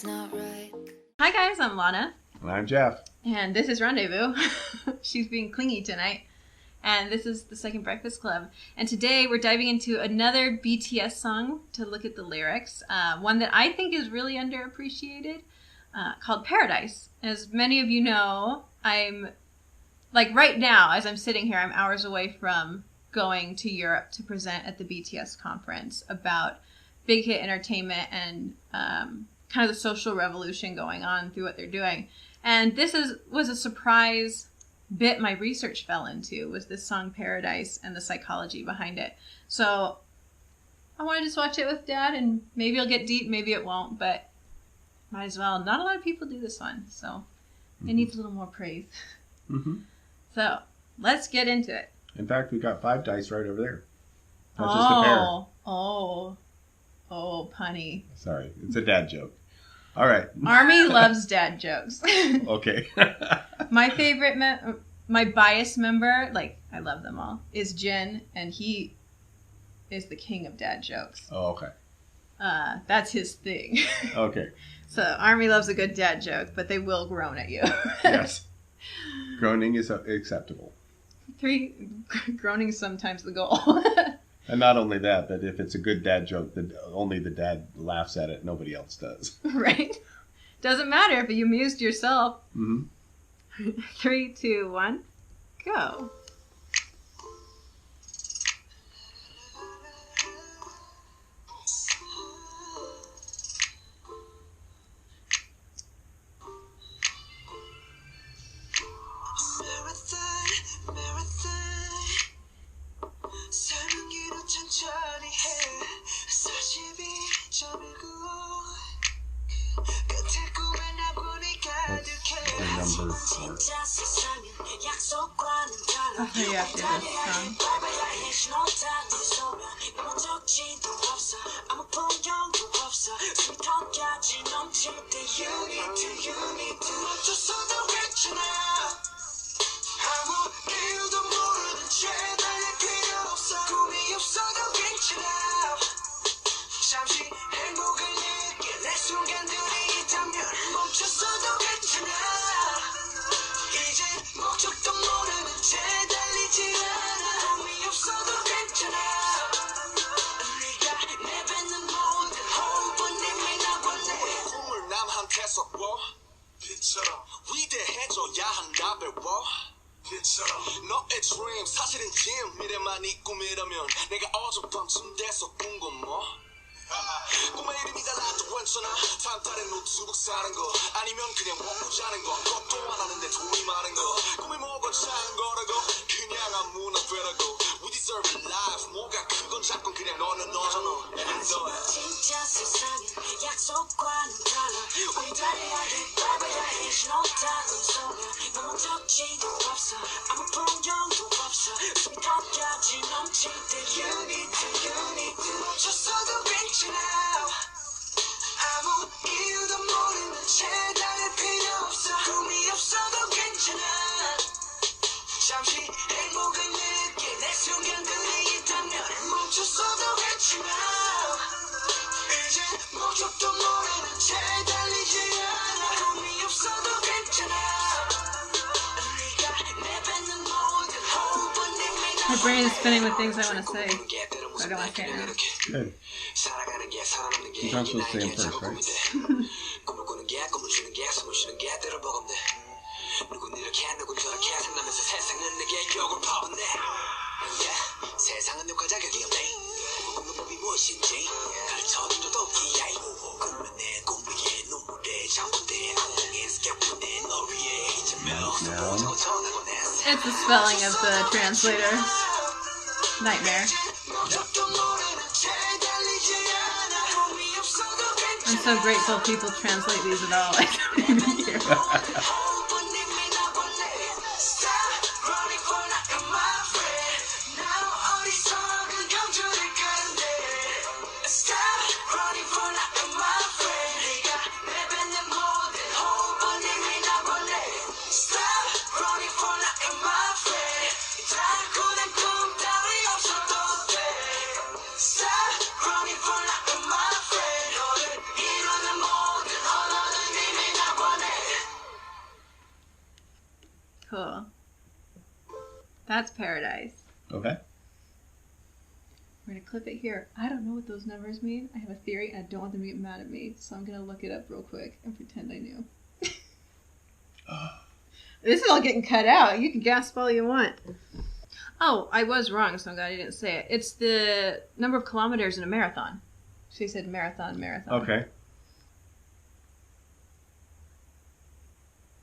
Hi guys, I'm Lana. And I'm Jeff. And this is Rendezvous. She's being clingy tonight. And this is the Second Breakfast Club. And today we're diving into another BTS song to look at the lyrics. One that I think is really underappreciated, called Paradise. As many of you know, I'm, like right now, as I'm sitting here, I'm hours away from going to Europe to present at the BTS conference about big hit entertainment and kind of the social revolution going on through what they're doing. And this was a surprise bit my research fell into, was this song Paradise and the psychology behind it. So I want to just watch it with Dad, and maybe it'll get deep, maybe it won't, but might as well. Not a lot of people do this one, so it needs a little more praise. Mm-hmm. So let's get into it. In fact, we got 5 dice right over there. Not just a pair. Oh, punny. Sorry, it's a dad joke. All right. Army loves dad jokes. Okay. My favorite, my biased member, like I love them all, is Jin, and he is the king of dad jokes. Oh, okay. That's his thing. Okay. So Army loves a good dad joke, but they will groan at you. Yes. Groaning is acceptable. 3, groaning is sometimes the goal. And not only that, but if it's a good dad joke, that only the dad laughs at it, nobody else does. Right? Doesn't matter if you amused yourself. Mm-hmm. 3, 2, 1, go. Oh, you have to do this song. 너의 dream 사실은 짐 미래만 이 꿈이라면 내가 어젯밤쯤 돼서 꾼 건 뭐 꿈의 이름이 달라도 괜찮아 탄탄한 노트북 사는 거 아니면 그냥 먹고 자는 거 그것도 안 하는데 돈이 많은 거 꿈이 뭐고 작은 거라고 그냥 아무나 되라고 We deserve a life 뭐가 크건 작건 그냥 너는 너잖아 너야 진짜 세상엔 약속과는 달라 우리 달려야 돼 Vibration 없다는 소리야 너무 적지도 없어 아무 풍경도 없어 숨이 턱까지 넘칠 때 You need to 멈췄어도 괜찮아 아무 이유도 모르는 채 달릴 필요 없어 꿈이 없어도 괜찮아 잠시 행복을 느끼 내 순간들이 있다면 멈췄어도 괜찮아 이제 목적도 모르는 채 달리지 않아 꿈이 없어도 괜찮아 My brain is spinning with things I want to say, but I don't want to say it now. Good. You're not supposed to say it first, right? It's the spelling of the translator. Nightmare. I'm so grateful people translate these at all. I don't even hear. Cool. That's paradise. Okay. We're going to clip it here. I don't know what those numbers mean. I have a theory, and I don't want them to get mad at me, so I'm going to look it up real quick and pretend I knew. This is all getting cut out. You can gasp all you want. Oh, I was wrong, so I'm glad I didn't say it. It's the number of kilometers in a marathon. She said marathon. Okay.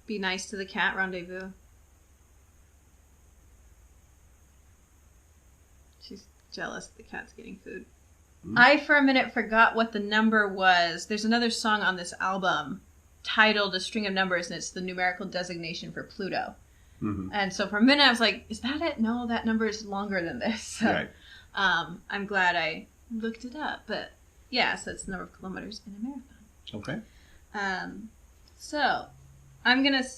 Be nice to the cat, rendezvous. She's jealous the cat's getting food. I, for a minute, forgot what the number was. There's another song on this album titled A String of Numbers, and it's the numerical designation for Pluto. Mm-hmm. And so for a minute, I was like, is that it? No, that number is longer than this. So, right. I'm glad I looked it up. But, yeah, so it's the number of kilometers in a marathon. Okay. So, I'm going to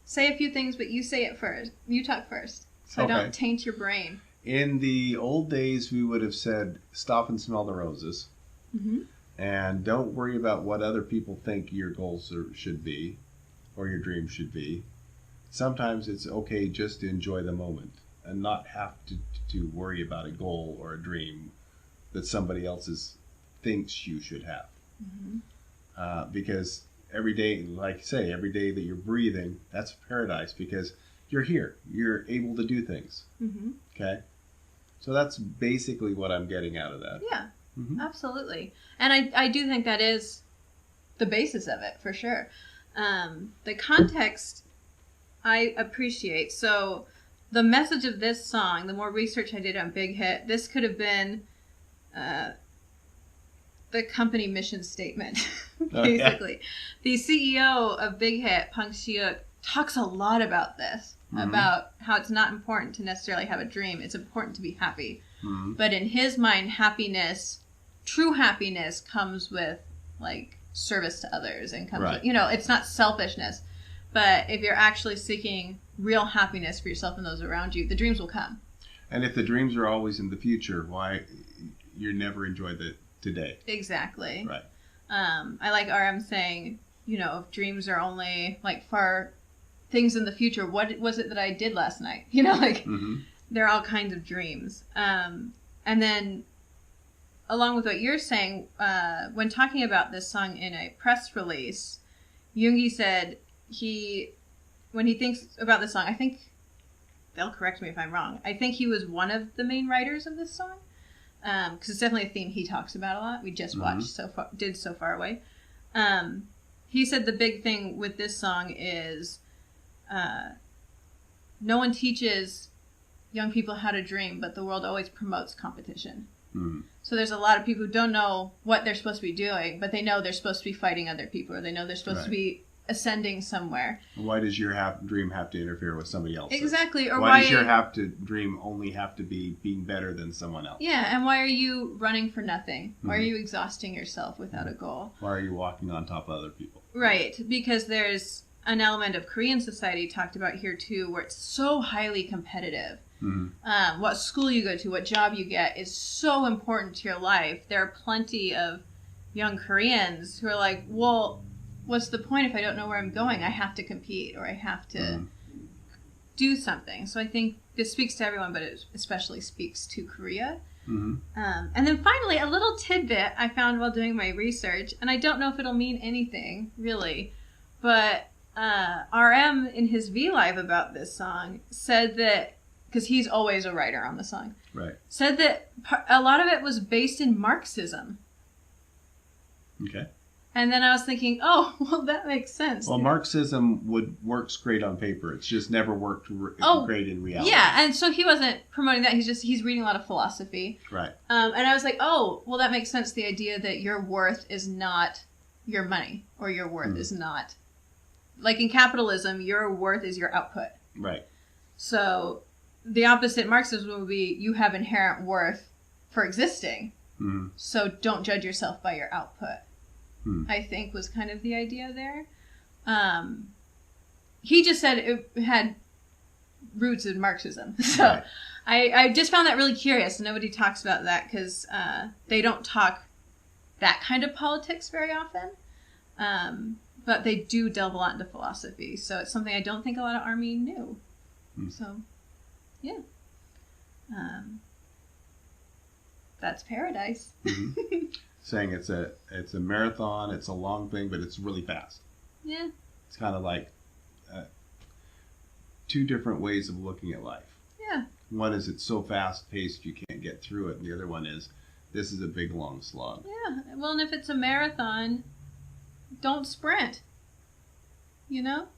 say a few things, but you say it first. You talk first, so okay. I don't taint your brain. In the old days, we would have said, stop and smell the roses. Mm-hmm. And don't worry about what other people think your goals should be or your dreams should be. Sometimes it's okay just to enjoy the moment and not have to worry about a goal or a dream that somebody else thinks you should have. Mm-hmm. Because every day, like you say, every day that you're breathing, that's paradise because you're here. You're able to do things. Mm-hmm. Okay? So that's basically what I'm getting out of that. Yeah. Mm-hmm. Absolutely. And I do think that is the basis of it, for sure. The context I appreciate. So the message of this song, the more research I did on Big Hit, this could have been the company mission statement, basically. The CEO of Big Hit, Pang Shiuk, talks a lot about this, about how it's not important to necessarily have a dream. It's important to be happy. Mm-hmm. But in his mind, happiness... True happiness comes with, like, service to others and comes with, it's not selfishness. But if you're actually seeking real happiness for yourself and those around you, the dreams will come. And if the dreams are always in the future, why you never enjoy the today? Exactly. Right. I like RM saying, if dreams are only, like, far things in the future, what was it that I did last night? There are all kinds of dreams. And then... Along with what you're saying, when talking about this song in a press release, Yoongi said when he thinks about this song, I think, they'll correct me if I'm wrong, I think he was one of the main writers of this song, because it's definitely a theme he talks about a lot. We just watched So Far Away. He said the big thing with this song is no one teaches young people how to dream, but the world always promotes competition. Mm. So there's a lot of people who don't know what they're supposed to be doing, but they know they're supposed to be fighting other people, or they know they're supposed to be ascending somewhere. Why does your dream have to interfere with somebody else's? Exactly. Or why does your dream only have to be being better than someone else? Yeah, and why are you running for nothing? Why are you exhausting yourself without a goal? Why are you walking on top of other people? Right, because there's an element of Korean society talked about here too, where it's so highly competitive. Mm-hmm. What school you go to, what job you get is so important to your life. There are plenty of young Koreans who are like, well, what's the point if I don't know where I'm going? I have to compete, or I have to do something. So I think this speaks to everyone, but it especially speaks to Korea. Mm-hmm. And then finally, a little tidbit I found while doing my research, and I don't know if it'll mean anything, really, but RM in his V-Live about this song said that, because he's always a writer on the song, right? Said that a lot of it was based in Marxism. Okay. And then I was thinking, oh, well, that makes sense. Well, Marxism works great on paper. It's just never worked great in reality. Yeah, and so he wasn't promoting that. He's reading a lot of philosophy. Right. And I was like, oh, well, that makes sense. The idea that your worth is not your money, or your worth is not... Like in capitalism, your worth is your output. Right. So... The opposite Marxism would be you have inherent worth for existing. Mm. So don't judge yourself by your output. I think was kind of the idea there. He just said it had roots in Marxism. So right. I just found that really curious. Nobody talks about that because they don't talk that kind of politics very often. But they do delve a lot into philosophy. So it's something I don't think a lot of Army knew. So, yeah. That's paradise. Saying it's a marathon, it's a long thing, but it's really fast. Yeah. It's kind of like two different ways of looking at life. Yeah. One is it's so fast paced you can't get through it, and the other one is this is a big long slog. Yeah. Well, and if it's a marathon, don't sprint. You know?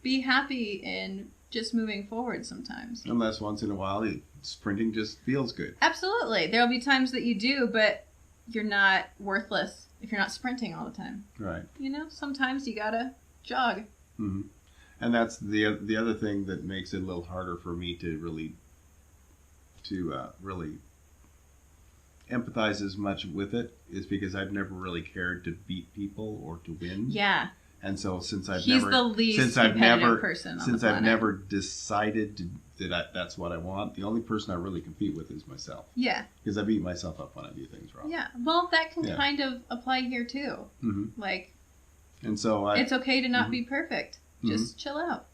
Be happy in just moving forward sometimes. Unless once in a while sprinting just feels good. Absolutely. There'll be times that you do, but you're not worthless if you're not sprinting all the time. Right. You know, sometimes you gotta jog. Mm-hmm. And that's the other thing that makes it a little harder for me to really empathize as much with it is because I've never really cared to beat people or to win. Yeah. And so since I've He's never the least since competitive person on the since I've planet. never decided that's what I want, the only person I really compete with is myself. Yeah. Because I beat myself up when I do things wrong. Yeah. Well, that can kind of apply here too. Mm-hmm. Like, and so it's okay to not be perfect. Just chill out.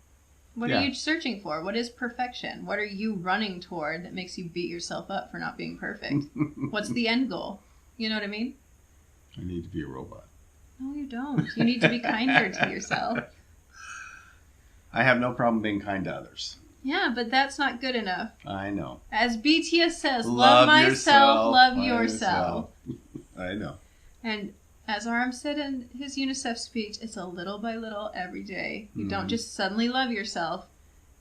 What are you searching for? What is perfection? What are you running toward that makes you beat yourself up for not being perfect? What's the end goal? You know what I mean? I need to be a robot. No, you don't. You need to be kinder to yourself. I have no problem being kind to others. Yeah, but that's not good enough. I know. As BTS says, love myself, love yourself. I know. And as Aram said in his UNICEF speech, it's a little by little every day. You don't just suddenly love yourself.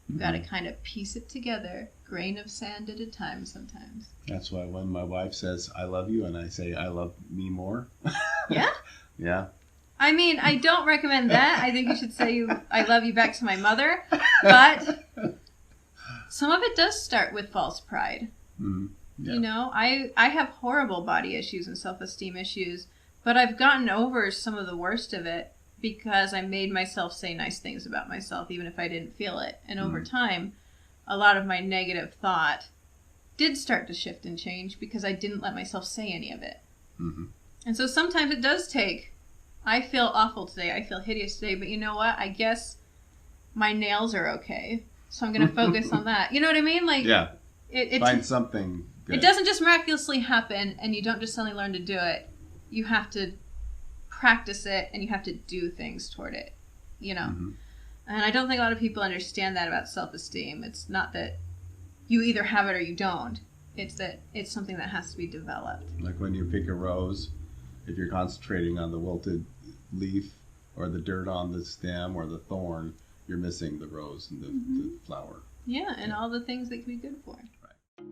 You've got to kind of piece it together, grain of sand at a time sometimes. That's why when my wife says, I love you, and I say, I love me more. Yeah? Yeah. I mean, I don't recommend that. I think you should say I love you back to my mother. But some of it does start with false pride. Mm-hmm. Yeah. You know, I have horrible body issues and self-esteem issues, but I've gotten over some of the worst of it because I made myself say nice things about myself, even if I didn't feel it. And over time, a lot of my negative thought did start to shift and change because I didn't let myself say any of it. Mm-hmm. And so sometimes it does take, I feel awful today, I feel hideous today, but you know what? I guess my nails are okay. So I'm going to focus on that. You know what I mean? Like, yeah. It find something good. It doesn't just miraculously happen and you don't just suddenly learn to do it. You have to practice it and you have to do things toward it, you know? Mm-hmm. And I don't think a lot of people understand that about self-esteem. It's not that you either have it or you don't. It's that it's something that has to be developed. Like when you pick a rose, if you're concentrating on the wilted leaf or the dirt on the stem or the thorn, you're missing the rose and the flower. Yeah, and all the things that can be good for it. Right.